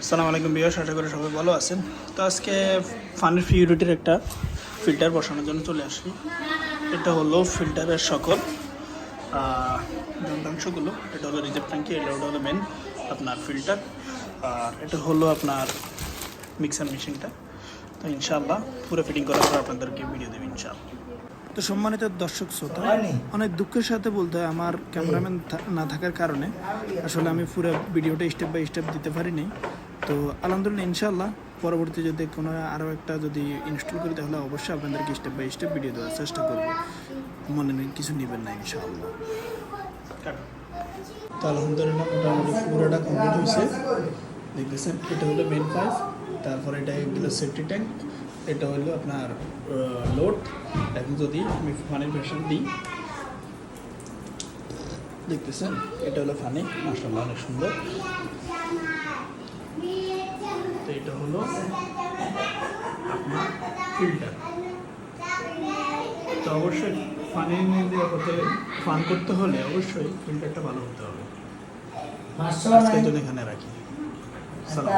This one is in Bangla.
আসসালামু আলাইকুম বিয়াস, আশা করি সবাই ভালো আছেন। তো আজকে ফানের পিউরিটির একটা ফিল্টার বসানোর জন্য চলে আসি। এটা হলো ফিল্টারের সকল যন্ত্রাংশগুলো। এটা হলো রিজার্ভ ট্যাঙ্কি, এটা হলো মেন আপনার ফিল্টার, আর এটা হলো আপনার মিক্সার মেশিনটা। তো ইনশাআল্লাহ পুরো ফিটিং করার পর আপনাদেরকে ভিডিও দেবো ইনশাআল্লাহ। তো সম্মানিত দর্শক শ্রোতা, অনেক দুঃখের সাথে বলতে হয় আমার ক্যামেরাম্যান না থাকার কারণে আসলে আমি পুরো ভিডিওটা স্টেপ বাই স্টেপ দিতে পারিনি। তো আলহামদুলিল্লাহ ইনশাআল্লাহ পরবর্তী যদি কোনো আরও একটা যদি ইনস্টল করি তাহলে অবশ্যই আপনাদেরকে স্টেপ বাই স্টেপ ভিডিও দেওয়ার চেষ্টা করব, মনে নেই কিছু নেবেন না ইনশাআল্লাহ। তো আলহামদুলিল্লাহ মোটামুটি পুরোটা কমপ্লিট হয়েছে, দেখতেছেন। এটা হলো মেন পাইপ, তারপর এটা হলো সেফটি ট্যাঙ্ক, এটা হলো আপনার লোড। এখন যদি আমি ফানির প্রেশার দিই, দেখতেছেন এটা হলো ফানি, মাশাআল্লাহ অনেক সুন্দর। তো এটা হলো আপনার ফিল্টার। তো অবশ্যই ফানির নিয়ে হতে ফান করতে হলে অবশ্যই ফিল্টারটা ভালো হতে হবে। আজকের জন্য এখানে রাখি। সালাম।